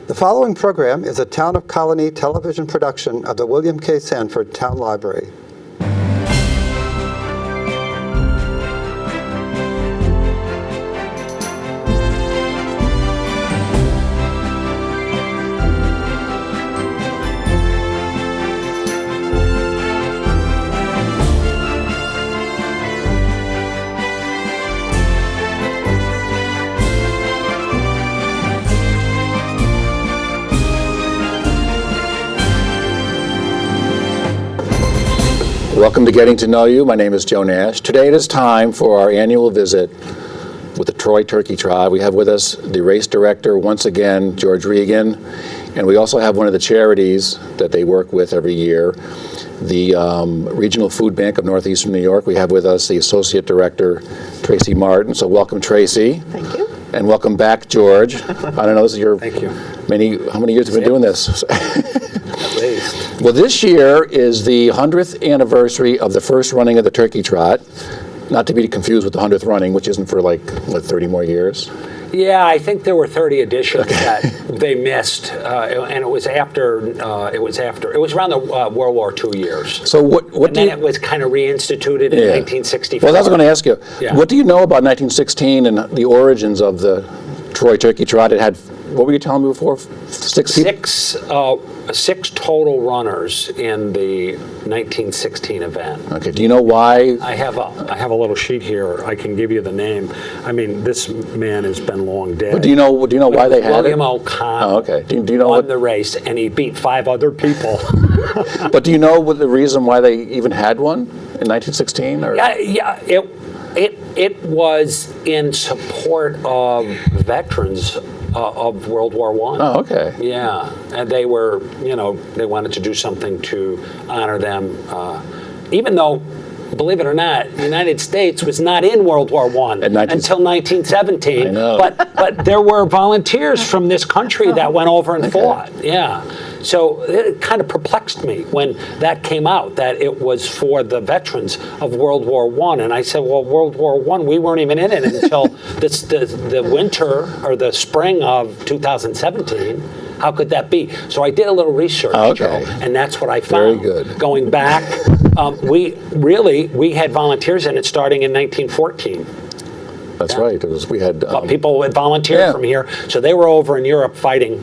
The following program is a Town of Colonie television production of the William K. Sanford Town Library. Welcome to Getting to Know You. My name is Joe Nash. Today it is time for our annual visit with the Troy Turkey Trot. We have with us the race director, once again, George Regan, and we also have one of the charities that they work with every year, the Regional Food Bank of Northeastern New York. We have with us the Associate Director, Tracey Martin. So welcome, Tracey. Thank you. And welcome back, George. I don't know, this is your... Thank you. How many years have you been doing this? At least. Well, this year is the 100th anniversary of the first running of the Turkey Trot, not to be confused with the 100th running, which isn't for like, what, 30 more years? Yeah, I think there were 30 editions that they missed, and it was after, it was around the World War II years. So what and then it was kind of reinstituted in 1964. Well, I was going to ask you, Yeah. what do you know about 1916 and the origins of the Troy Turkey Trot? It had, what were you telling me before, 6 people? Six total runners in the 1916 event. Okay, do you know why? I have a little sheet here. I can give you the name. I mean, this man has been long dead. But do you know why they had William it? O'Connell. Oh, okay. Do you know won what the race, and he beat 5 other people. But do you know what the reason why they even had one in 1916? Or? Yeah. It was in support of veterans of World War I. Oh, okay. Yeah, and they were, they wanted to do something to honor them, even though, believe it or not, the United States was not in World War I until 1917. I know. But there were volunteers from this country that went over and fought. Yeah. So it kind of perplexed me when that came out, that it was for the veterans of World War I. And I said, well, World War I, we weren't even in it until the winter or the spring of 2017. How could that be? So I did a little research, Joe, and that's what I found. Very good. Going back, we had volunteers in it starting in 1914. That's right. We had people would volunteer from here, so they were over in Europe fighting.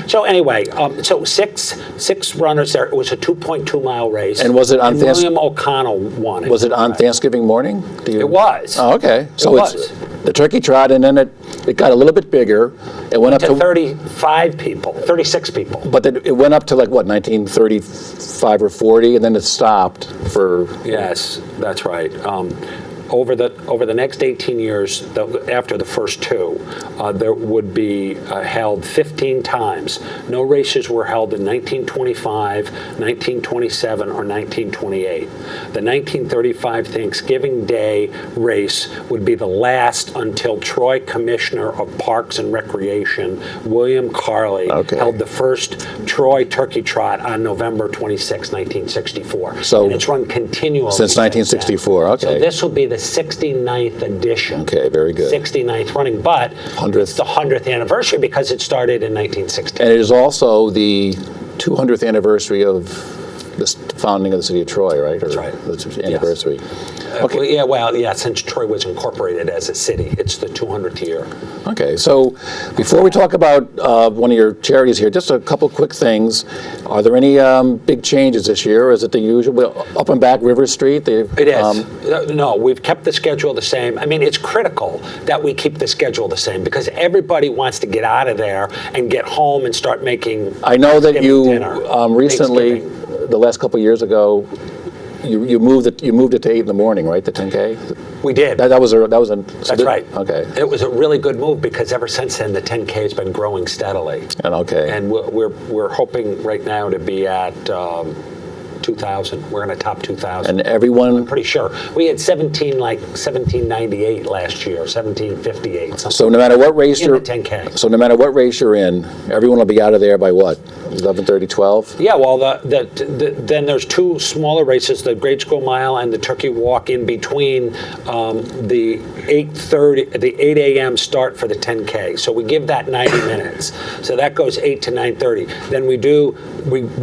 So anyway, so six runners there. It was a 2.2 mile race. And was it on William O'Connell won it? Was it on Thanksgiving morning? It was. Oh, okay. So it's the Turkey Trot, and then it got a little bit bigger. It went up to 36 people. But then it went up to like what, 1935 or 40, and then it stopped for. Yes, that's right. Over the next 18 years, after the first two, there would be held 15 times. No races were held in 1925, 1927, or 1928. The 1935 Thanksgiving Day race would be the last until Troy Commissioner of Parks and Recreation, William Carley, held the first Troy Turkey Trot on November 26, 1964. So, and it's run continually since 1964. Okay. So this will be the 69th edition. Okay, very good. 69th running, but 100th. It's the 100th anniversary because it started in 1916. And it is also the 200th anniversary of the founding of the city of Troy, right? That's right. The anniversary. Yes. Since Troy was incorporated as a city, it's the 200th year. Okay, so before we talk about one of your charities here, just a couple quick things. Are there any big changes this year, or is it the usual up and back River Street? It is. No, we've kept the schedule the same. I mean, it's critical that we keep the schedule the same because everybody wants to get out of there and get home and start making. I know that you dinner, recently, the last couple of years ago, you moved it to 8 in the morning, right? The 10K. We did. That was a. That's right. Okay. It was a really good move because ever since then the 10K has been growing steadily. And And we're hoping right now to be at 2,000. We're going to top 2,000. And everyone. Pretty sure. We had 1798 last year, 1758. So no matter what race in you're the 10K. So no matter what race you're in, everyone will be out of there by what? 11:30, 12? Yeah, well, then there's two smaller races, the Grade School Mile and the Turkey Walk in between the 8 a.m. start for the 10K. So we give that 90 minutes. So that goes 8 to 9:30. Then we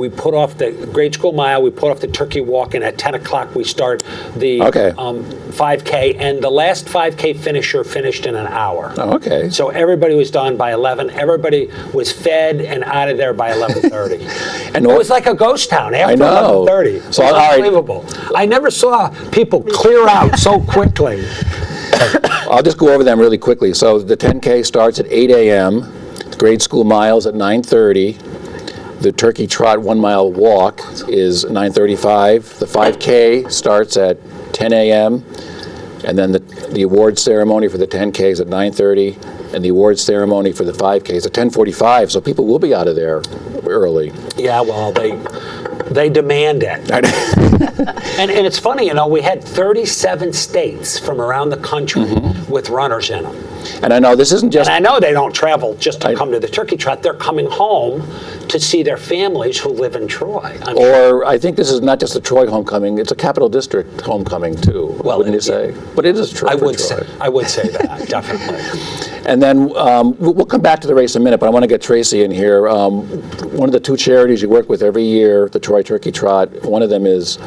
put off the Grade School Mile, we put off the Turkey Walk, and at 10 o'clock we start the 5K, and the last 5K finisher finished in an hour. Oh, okay. So everybody was done by 11. Everybody was fed and out of there by 11:30. And it was like a ghost town after 11:30. So, it was unbelievable. I never saw people clear out so quickly. I'll just go over them really quickly. So the 10K starts at 8 a.m. The Grade School Miles at 9:30. The Turkey Trot 1 mile walk is 9:35. The 5K starts at 10 a.m. And then the awards ceremony for the 10K is at 9:30. And the awards ceremony for the 5K is at 10:45. So people will be out of there early. Yeah, well, they demand it. And it's funny, we had 37 states from around the country with runners in them. And I know this isn't just... And I know they don't travel just to come to the Turkey Trot. They're coming home to see their families who live in Troy. I think this is not just a Troy homecoming, it's a Capital District homecoming too, wouldn't you say? But it is Troy. I would say that, definitely. And then we'll come back to the race in a minute, but I want to get Tracey in here. One of the two charities you work with every year, the Troy Turkey Trot, one of them is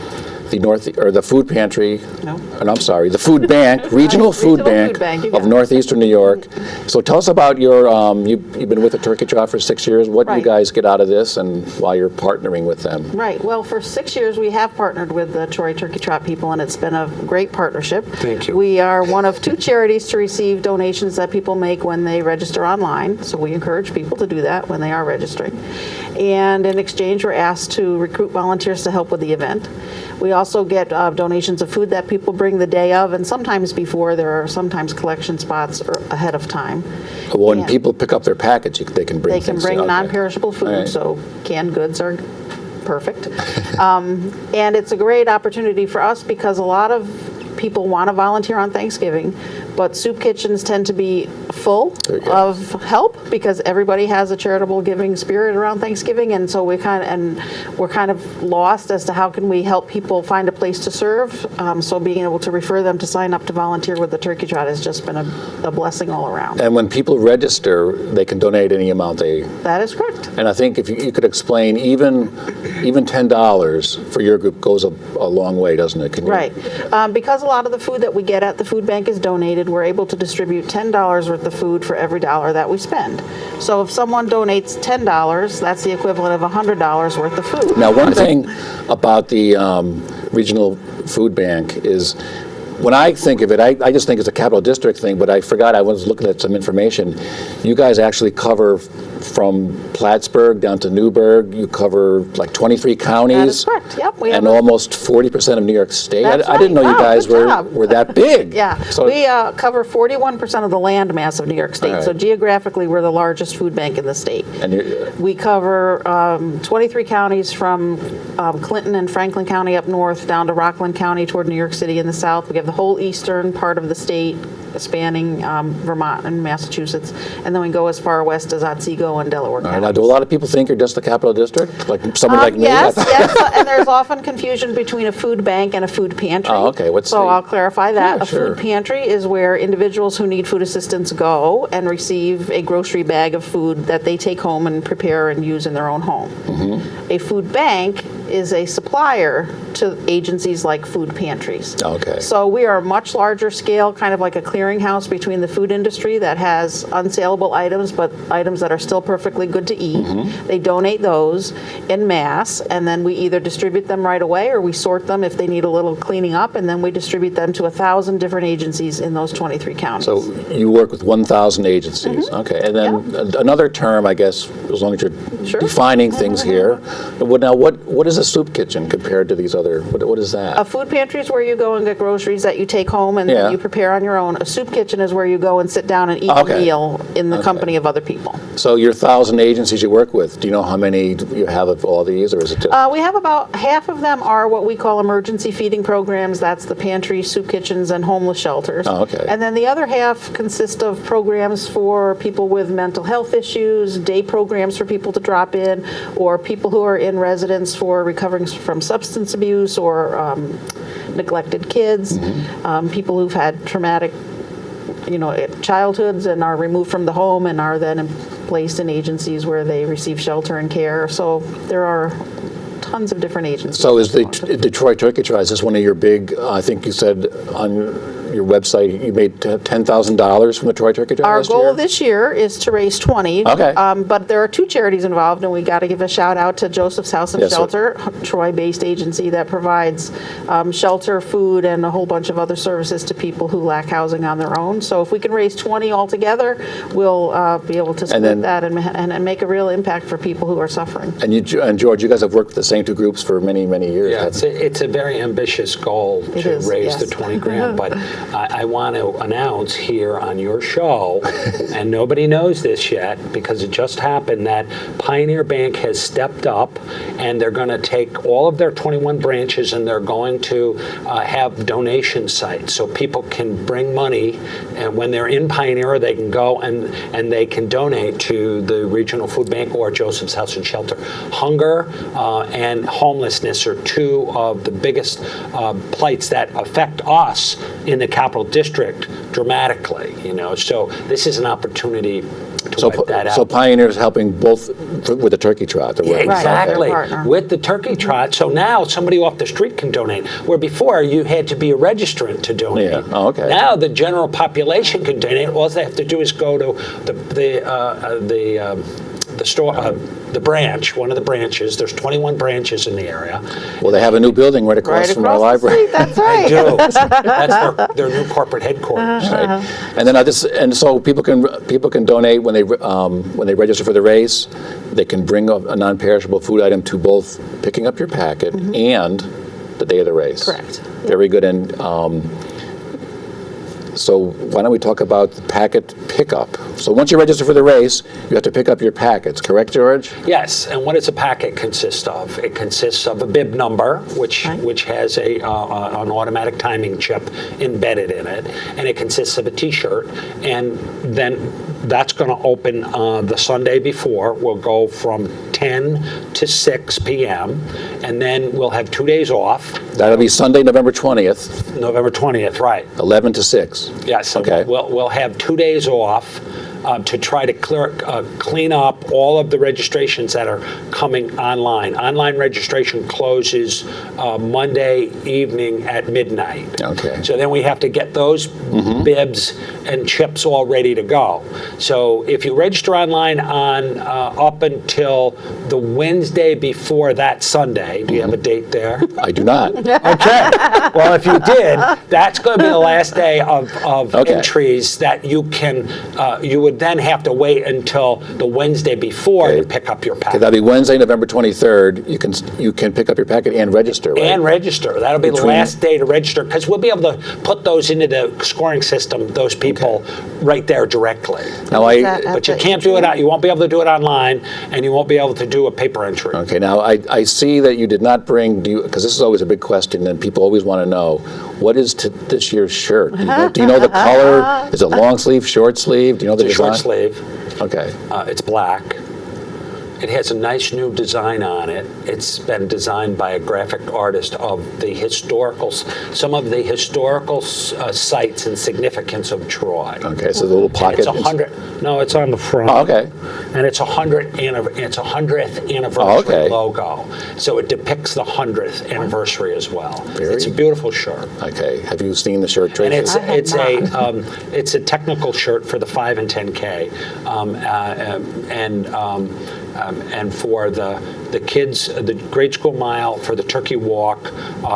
the food pantry, the food bank, regional food bank of northeastern New York. So tell us about your, you've been with the Turkey Trot for 6 years. What do you guys get out of this and why you're partnering with them? Right. Well, for 6 years we have partnered with the Troy Turkey Trot people, and it's been a great partnership. Thank you. We are one of 2 charities to receive donations that people make when they register online. So we encourage people to do that when they are registering. And in exchange, we're asked to recruit volunteers to help with the event. We also get donations of food that people bring the day of, and sometimes before. There are sometimes collection spots ahead of time. When people pick up their package, they can bring things. They can bring non-perishable food, so canned goods are perfect. And it's a great opportunity for us because a lot of people want to volunteer on Thanksgiving, but soup kitchens tend to be full of help because everybody has a charitable giving spirit around Thanksgiving, and so we're kind of lost as to how can we help people find a place to serve. So being able to refer them to sign up to volunteer with the Turkey Trot has just been a blessing all around. And when people register, they can donate any amount they. That is correct. And I think if you could explain, even $10 for your group goes a long way, doesn't it? Can you? Right. Because a lot of the food that we get at the food bank is donated, we're able to distribute $10 worth of food for every dollar that we spend. So if someone donates $10, that's the equivalent of $100 worth of food. Now, one thing about the regional food bank is, when I think of it, I just think it's a Capital District thing, but I forgot, I was looking at some information. You guys actually cover from Plattsburgh down to Newburgh. You cover like 23 counties. That is correct, yep. And almost 40% of New York State. That's I didn't know you guys were that big. Yeah, so, we cover 41% of the land mass of New York State. So geographically, we're the largest food bank in the state. And we cover 23 counties from Clinton and Franklin County up north down to Rockland County toward New York City in the south. We have the whole eastern part of the state spanning Vermont and Massachusetts, and then we go as far west as Otsego and Delaware County. Now, do a lot of people think you're just the Capital District, like someone like me? Yes, and there's often confusion between a food bank and a food pantry. Oh, okay. I'll clarify that. Yeah, a food pantry is where individuals who need food assistance go and receive a grocery bag of food that they take home and prepare and use in their own home. A food bank is a supplier to agencies like food pantries. Okay. So we are a much larger scale, kind of like a clearinghouse between the food industry that has unsaleable items, but items that are still perfectly good to eat. They donate those in mass, and then we either distribute them right away or we sort them if they need a little cleaning up, and then we distribute them to 1,000 different agencies in those 23 counties. So you work with 1,000 agencies. Okay. And then another term, I guess, as long as you're defining things here. Now, what is a a soup kitchen compared to these other, what is that? A food pantry is where you go and get groceries that you take home and Yeah. you prepare on your own. A soup kitchen is where you go and sit down and eat Okay. a meal in the Okay. company of other people. So your 1,000 agencies you work with, do you know how many you have of all these, or is it just? We have about half of them are what we call emergency feeding programs. That's the pantry, soup kitchens, and homeless shelters. Oh, okay. And then the other half consist of programs for people with mental health issues, day programs for people to drop in, or people who are in residence for recovering from substance abuse or neglected kids, people who've had traumatic childhoods and are removed from the home and are then placed in agencies where they receive shelter and care. So there are tons of different agencies. So is the Troy Turkey Trot, is this one of your big, I think you said on your website, you made $10,000 from the Troy Turkey Trot Our last year? goal this year is to raise 20. Okay. But there are two charities involved, and we got to give a shout out to Joseph's House and Yes, sir. Shelter, Troy-based agency that provides shelter, food, and a whole bunch of other services to people who lack housing on their own. So if we can raise 20 altogether, we'll be able to split then- that and make a real impact for people who are suffering. And George, you guys have worked with the same two groups for many, many years. Yeah, it's a very ambitious goal It to is, raise yes. the 20 grand, but I want to announce here on your show, and nobody knows this yet because it just happened, that Pioneer Bank has stepped up and they're going to take all of their 21 branches and they're going to have donation sites so people can bring money, and when they're in Pioneer they can go and they can donate to the regional food bank or Joseph's House and Shelter. Hunger and homelessness are two of the biggest plights that affect us in the Capital District dramatically, so this is an opportunity to wipe that out. So Pioneer's helping both with the Turkey Trot. Yeah, exactly. Right, they're a partner. With the Turkey Trot, so now somebody off the street can donate, where before you had to be a registrant to donate. Yeah. Oh, okay. Now the general population can donate. All they have to do is go to the store, the branch, one of the branches. There's 21 branches in the area. Well, they have a new building right across from our across the library. street, that's They right. do. That's their new corporate headquarters. Right. And then so people can donate when they register for the race. They can bring a non-perishable food item to both picking up your packet and the day of the race. Correct. Very good. And so why don't we talk about the packet pickup? So once you register for the race, you have to pick up your packets, correct, George? Yes, and what does a packet consist of? It consists of a bib number, which has an automatic timing chip embedded in it, and it consists of a T-shirt, and then that's going to open the Sunday before. We'll go from 10 to 6 p.m., and then we'll have 2 days off. That'll be Sunday, November 20th, November 20th, right. 11 to 6. Yes, Okay. we'll have 2 days off to try to clean up all of the registrations that are coming online. Online registration closes Monday evening at midnight. Okay. So then we have to get those bibs and chips all ready to go. So if you register online on up until the Wednesday before that Sunday, do you have a date there? I do not. Okay. Well, if you did, that's going to be the last day of Okay. entries that you can. You would then have to wait until the Wednesday before to Okay. pick up your Okay, packet. that'll be Wednesday, November 23rd. You can pick up your packet and register, right? And register. That'll be the Between- last day to register, because we'll be able to put those into the scoring system, those people right there directly. Now But you can't do it out. You won't be able to do it online, and you won't be able to do a paper entry. Okay, now I see that you did not bring, because this is always a big question and people always want to know, what is this year's shirt? Do you know the color? Is it long sleeve, short sleeve? Do you know the It's a design? short sleeve. Okay. It's black. It has a nice new design on it. It's been designed by a graphic artist of some of the historical sites and significance of Troy. Okay, so the little And pocket. it's 100. No, it's on the front. Oh, okay. And it's 100th anniversary okay. logo. So it depicts the 100th anniversary as well. Very- It's a beautiful shirt. Okay, have you seen the shirt, Tracy? And it's a technical shirt for the 5 and 10K, And for the kids, the grade school mile, for the turkey walk,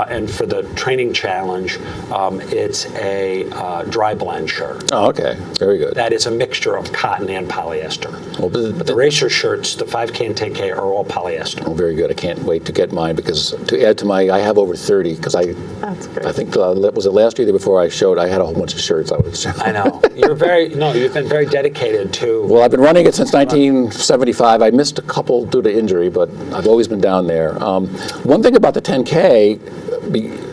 and for the training challenge, it's a dry blend shirt. Oh, okay. Very good. That is a mixture of cotton and polyester. Well, But the racer shirts, the 5K and 10K, are all polyester. Oh, very good. I can't wait to get mine because to add to I have over 30 because That's great. I think, was it last year or the before I showed, I had a whole bunch of shirts I was I know. You've been very dedicated to. Well, I've been running it since 1975. I missed a couple due to injury, but I've always been down there. One thing about the 10K,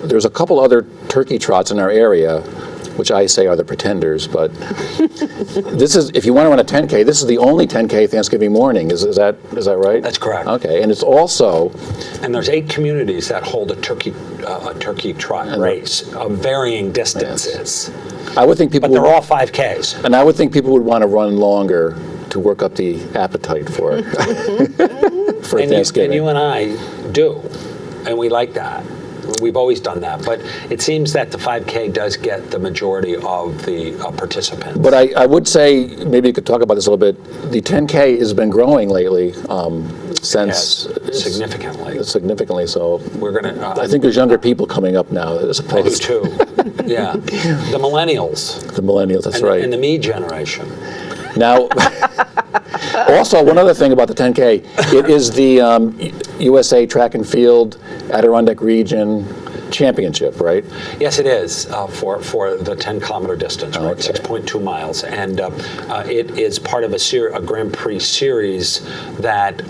there's a couple other turkey trots in our area, which I say are the pretenders, but this is, if you want to run a 10K, this is the only 10K Thanksgiving morning. Is that right? That's correct. Okay, and it's also. And there's 8 communities that hold a turkey trot race of varying distances. Yes. I would think people. But they're all 5Ks. And I would think people would want to run longer to work up the appetite for it. For Thanksgiving. And you and I do, and we like that. We've always done that, but it seems that the 5K does get the majority of the participants. But I would say, maybe you could talk about this a little bit, the 10K has been growing lately since... Yes, significantly. Significantly, so we're going to... I think there's younger people coming up now as I do opposed too. Yeah. The millennials. The millennials, that's right. And the me generation. Now, also, one other thing about the 10K, it is the USA Track and Field Adirondack Region Championship, right? Yes, it is for the 10-kilometer distance, right? Okay. 6.2 miles, and it is part of a Grand Prix series that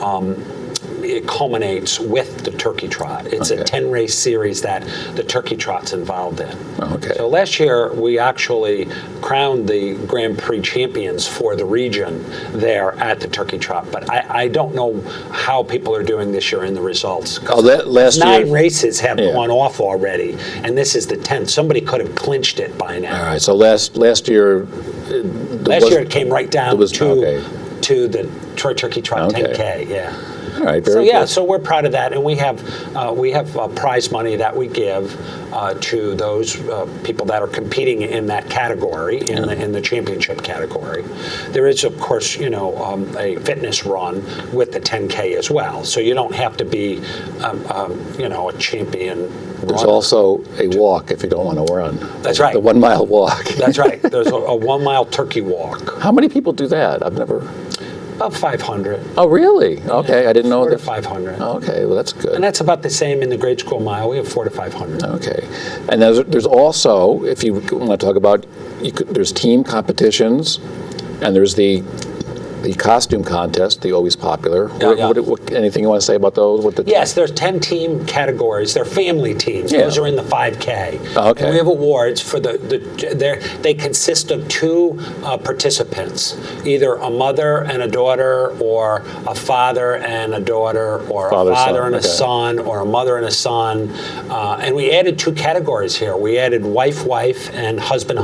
it culminates with the Turkey Trot. It's a 10-race series that the Turkey Trot's involved in. Okay. So last year, we actually crowned the Grand Prix champions for the region there at the Turkey Trot, but I don't know how people are doing this year in the results. Oh, last year... 9 races have gone off already, and this is the 10th. Somebody could have clinched it by now. All right, so last year... Last year it came right down to the Troy Turkey Trot 10K, yeah. All right, very good. So we're proud of that, and we have prize money that we give to those people that are competing in that category, in the championship category. There is, of course, a fitness run with the 10K as well. So you don't have to be, a champion. There's also a walk if you don't want to run. That's right. The 1 mile walk. That's right. There's a 1 mile turkey walk. How many people do that? I've never. About 500. Oh, really? Okay, I didn't know that. 400 to 500. Okay, well, that's good. And that's about the same in the grade school mile. We have 400 to 500. Okay. And there's also, if you want to talk about, there's team competitions, and there's the costume contest, the always popular. Anything you want to say about those? Yes, there's 10 team categories. They're family teams. Yeah. Those are in the 5K. Oh, okay. And we have awards for they consist of 2 participants, either a mother and a daughter, or a father and a daughter, or a father and a son, or a mother and a son. And we added 2 categories here. We added wife, and husband.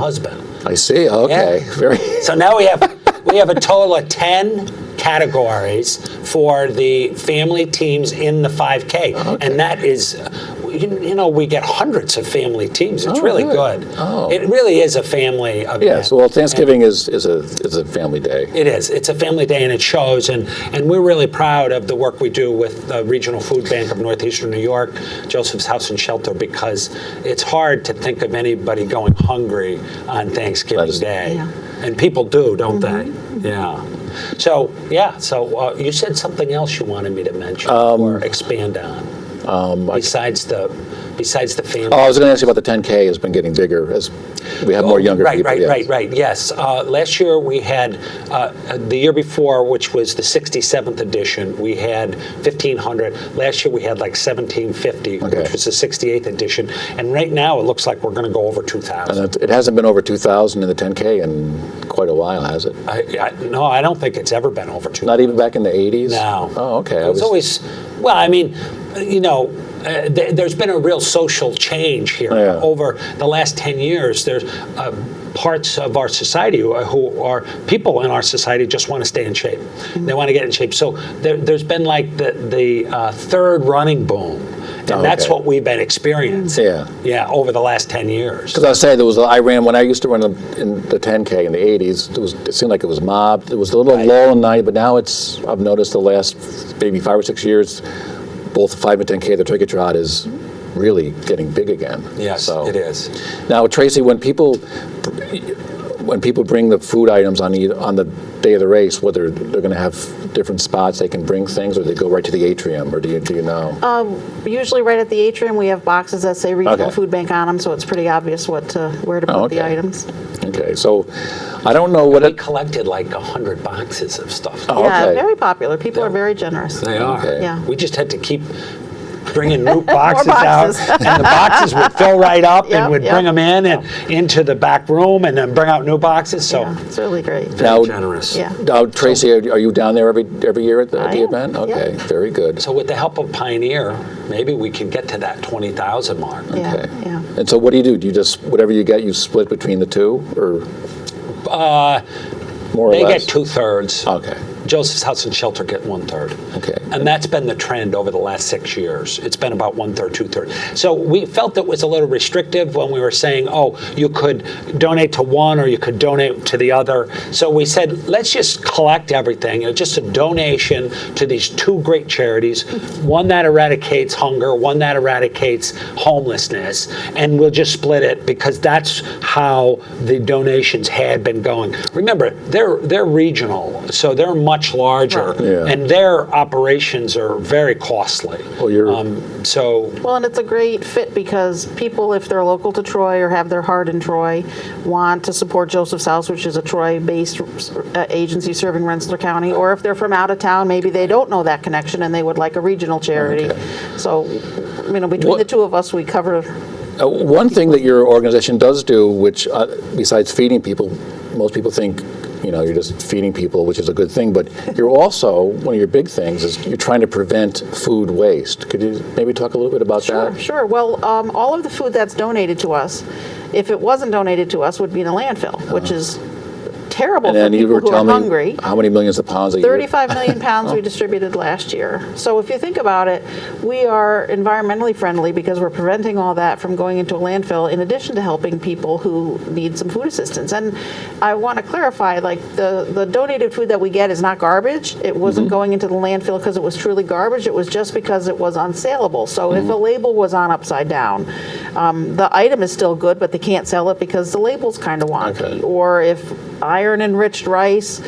I see. Okay. Yeah. So now we have a total of 10 categories for the family teams in the 5K. Okay. And that is, we get hundreds of family teams. It's really good. Oh. It really is a family event. Yes, well, Thanksgiving is a family day. It is. It's a family day, and it shows. And we're really proud of the work we do with the Regional Food Bank of Northeastern New York, Joseph's House and Shelter, because it's hard to think of anybody going hungry on Thanksgiving Day. Yeah. And people do, don't they? Yeah. So you said something else you wanted me to mention or expand on besides the family. Oh, I was going to ask you about the 10K has been getting bigger as we have more younger people. Right. Yes. Last year we had, the year before, which was the 67th edition, we had 1,500. Last year we had like 1,750, which was the 68th edition. And right now it looks like we're going to go over 2,000. And it hasn't been over 2,000 in the 10K in quite a while, has it? No, I don't think it's ever been over 2,000. Not even back in the 80s? No. Oh, okay. It was always, well, I mean, there's been a real social change here over the last 10 years. There's parts of our society who are people in our society just want to stay in shape. Mm-hmm. They want to get in shape. So there's been like the third running boom. And that's okay. what we've been experiencing. Yeah. Over the last 10 years. Because I say when I used to run in the 10K in the 80s, it seemed like it was mobbed. It was a little lull in night, but now I've noticed the last maybe 5 or 6 years, both the 5 and 10K, the Turkey Trot is really getting big again. Yes, it is. Now, Tracey, when people bring the food items on the day of the race, whether they're going to have different spots they can bring things, or they go right to the atrium, or do you know? Usually right at the atrium, we have boxes that say Regional Okay. Food Bank on them, so it's pretty obvious where to put the okay. items. Okay, so I don't know what We it. collected like 100 boxes of stuff. Oh, Yeah, okay. very popular. People are very generous. They are. Okay. Yeah. We just had to keep bringing new boxes boxes. out, and the boxes would fill right up, Yep, and we'd yep. bring them in and into the back room, and then bring out new boxes. So Yeah, it's really great. very generous. Yeah. Now, Tracey, are you down there every year at the I am, event? Okay, yeah. very good. So with the help of Pioneer, maybe we can get to that 20,000 mark. Yeah, Okay. yeah. And so what do? You just, whatever you get, you split between the two, or more or They less? get 2/3. Okay. Joseph's House and Shelter get 1/3. Okay. And that's been the trend over the last 6 years. It's been about 1/3, 2/3. So we felt it was a little restrictive when we were saying, oh, you could donate to one or you could donate to the other. So we said, let's just collect everything. It's just a donation to these two great charities, one that eradicates hunger, one that eradicates homelessness, and we'll just split it because that's how the donations had been going. Remember, they're regional, so they're much larger, Right. Yeah. and their operations are very costly. Well, you're- Well, and it's a great fit because people, if they're local to Troy or have their heart in Troy, want to support Joseph's House, which is a Troy-based agency serving Rensselaer County, or if they're from out of town, maybe they don't know that connection and they would like a regional charity. Okay. So, between the two of us, we cover. One thing that your organization does do, which besides feeding people, most people think, you're just feeding people, which is a good thing, but you're also, one of your big things is you're trying to prevent food waste. Could you maybe talk a little bit about that? Sure. Well, all of the food that's donated to us, if it wasn't donated to us, would be in a landfill, which is terrible And for then you people were who are telling me hungry. how many millions of pounds a year? 35 million pounds we distributed last year. So if you think about it, we are environmentally friendly because we're preventing all that from going into a landfill, in addition to helping people who need some food assistance. And I want to clarify, like the donated food that we get is not garbage. It wasn't going into the landfill because it was truly garbage. It was just because it was unsaleable. So if a label was on upside down, the item is still good, but they can't sell it because the label's kind of wonky. Okay. Or if iron-enriched rice,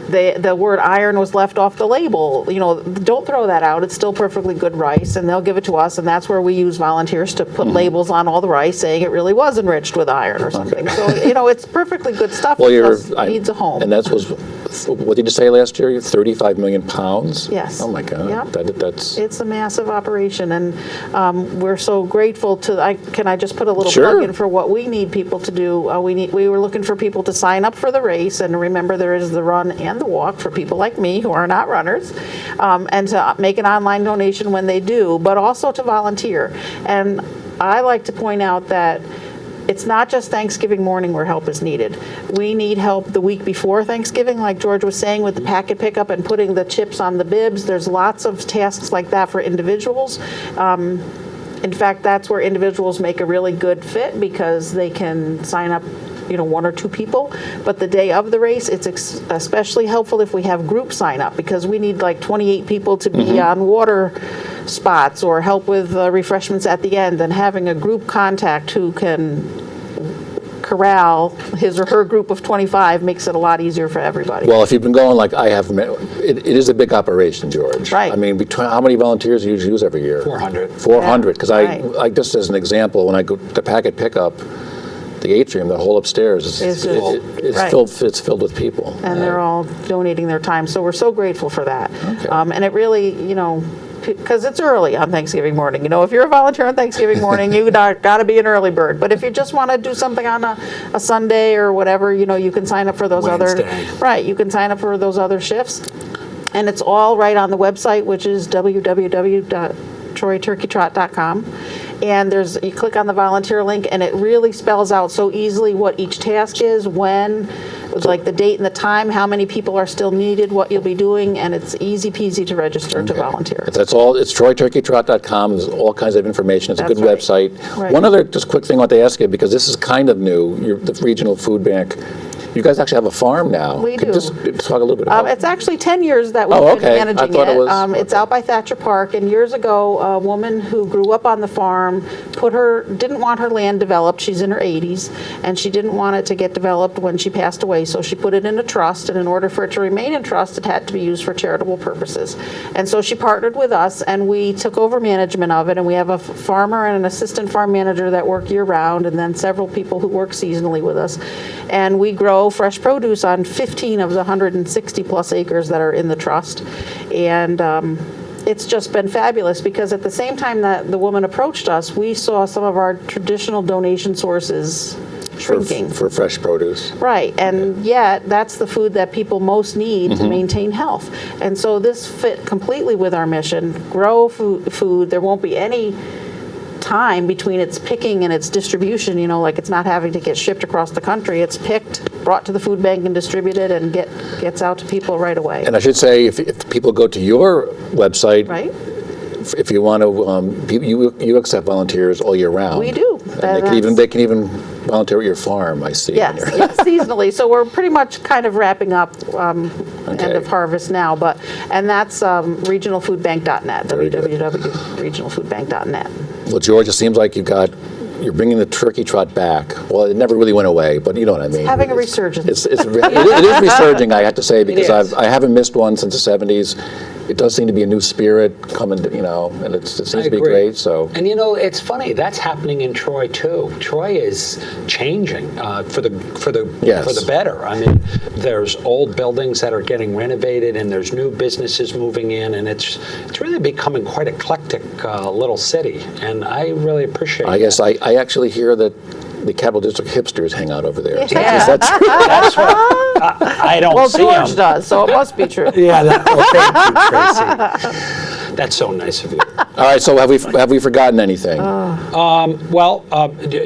the word iron was left off the label. Don't throw that out. It's still perfectly good rice, and they'll give it to us, and that's where we use volunteers to put labels on all the rice saying it really was enriched with iron or something. So, it's perfectly good stuff. Well, It just needs a home. And what did you say last year? 35 million pounds? Yes. Oh my God. Yep. That's. It's a massive operation, and we're so grateful to. Can I just put a little Sure. plug in for what we need people to do? We were looking for people to sign up for the race, and remember there is the run and the walk for people like me who are not runners, and to make an online donation when they do, but also to volunteer. And I like to point out that it's not just Thanksgiving morning where help is needed. We need help the week before Thanksgiving, like George was saying, with the packet pickup and putting the chips on the bibs. There's lots of tasks like that for individuals. In fact, that's where individuals make a really good fit because they can sign up one or two people. But the day of the race, it's especially helpful if we have group sign up because we need like 28 people to be on water spots or help with refreshments at the end, and having a group contact who can corral his or her group of 25 makes it a lot easier for everybody. Well, if you've been going like I have, it is a big operation, George. Right. I mean, how many volunteers do you use every year? 400. 400. Because Right. I just as an example, when I go to packet pickup, the atrium, the whole upstairs, It's full. it's Right. filled. It's filled with people. And they're all donating their time. So we're so grateful for that. Okay. And it really, because it's early on Thanksgiving morning. If you're a volunteer on Thanksgiving morning, you got to be an early bird. But if you just want to do something on a Sunday or whatever, you can sign up for those Wednesday. you can sign up for those other shifts. And it's all right on the website, which is www.troyturkeytrot.com. And you click on the volunteer link, and it really spells out so easily what each task is, when, with like the date and the time, how many people are still needed, what you'll be doing, and it's easy peasy to register to volunteer. That's all. It's TroyTurkeyTrot.com. There's all kinds of information. It's a good That's right. website. Right. One other just quick thing I want to ask you, because this is kind of new, the regional food bank. You guys actually have a farm now. We Could you do. just talk a little bit about it. It's actually 10 years that we've Oh, been okay. I managing thought it was- It's out by Thatcher Park, and years ago, a woman who grew up on the farm didn't want her land developed. She's in her 80s, and she didn't want it to get developed when she passed away, so she put it in a trust, and in order for it to remain in trust, it had to be used for charitable purposes. And so she partnered with us, and we took over management of it, and we have a farmer and an assistant farm manager that work year-round, and then several people who work seasonally with us. And we grow fresh produce on 15 of the 160-plus acres that are in the trust. And it's just been fabulous, because at the same time that the woman approached us, we saw some of our traditional donation sources shrinking. For fresh produce. Right, and yet that's the food that people most need to maintain health. And so this fit completely with our mission. Grow food. There won't be any time between its picking and its distribution, like it's not having to get shipped across the country. It's picked, brought to the food bank and distributed, and gets out to people right away. And I should say, if people go to your website, Right? if you want to, you accept volunteers all year round. We do. And they can even volunteer at your farm, I see. Yes, seasonally. So we're pretty much kind of wrapping up end of harvest now, and that's regionalfoodbank.net, Very good. www.regionalfoodbank.net. Well, George, it seems like you're bringing the turkey trot back. Well, it never really went away, but you know what I mean. Having a resurgence. It is resurging, I have to say, because is. I haven't missed one since the 70s. It does seem to be a new spirit coming, and it seems to be great. So. And it's funny, that's happening in Troy too. Troy is changing for the better. I mean, there's old buildings that are getting renovated, and there's new businesses moving in, and it's really becoming quite eclectic little city. And I really appreciate. I guess I actually hear that the Capital District hipsters hang out over there. Yeah. Is that true? That's right. I don't Well, see George them. does, so it must be true. Yeah, thank you, Tracy. That's so nice of you. All right, so have we forgotten anything?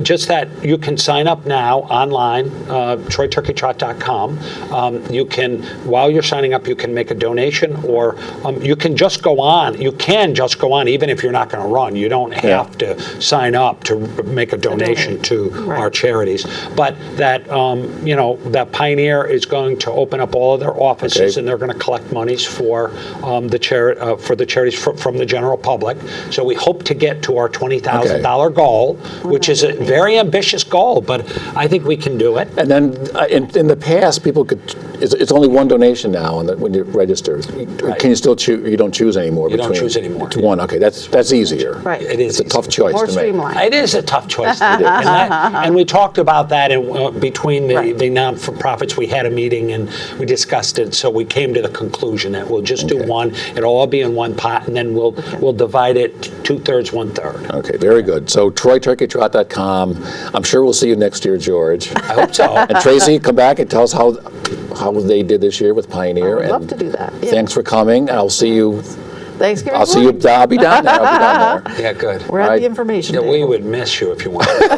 Just that you can sign up now online, TroyTurkeyTrot.com. You can, while you're signing up, you can make a donation, or you can just go on. You can just go on, even if you're not going to run. You don't have to sign up to make a donation to our charities. But that that Pioneer is going to open up all of their offices, and they're going to collect monies for the charities from the general public. So we hope to get to our $20,000 goal, which is a very ambitious goal, but I think we can do it. And then in the past, people could. It's only one donation now when you register. Right. Can you still choose? You don't choose anymore. You don't choose anymore. To one. Okay, that's easier. Right. It is It's a tough choice More to make. streamlined. It is a tough choice to do. And we talked about that between the non-for-profits. We had a meeting and we discussed it, so we came to the conclusion that we'll just do one. It'll all be in one pot, and then we'll divide it 2/3, 1/3. Okay, very good. So TroyTurkeyTrot.com. I'm sure we'll see you next year, George. I hope so. And Tracy, come back and tell us how they did this year with Pioneer. I would love and to do that. Yeah. Thanks for coming, and I'll see you. Thanksgiving I'll see you. morning. I'll be down there. I'll be down there. Yeah, good. We're at Right. the information Yeah, table. we would miss you if you wanted.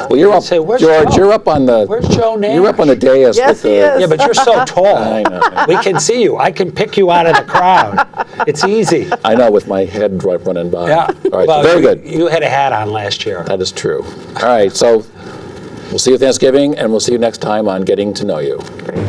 Well, you're up, Say, where's George. Joe? You're up on the. Where's Joe Nash? You're up on the dais. Yes, with the, he is. Yeah, but you're so tall. I know. We can see you. I can pick you out of the crowd. It's easy. I know, with my head running by. Yeah. All right. Well, So very good. You had a hat on last year. That is true. All right. So we'll see you at Thanksgiving, and we'll see you next time on Getting to Know You. Great.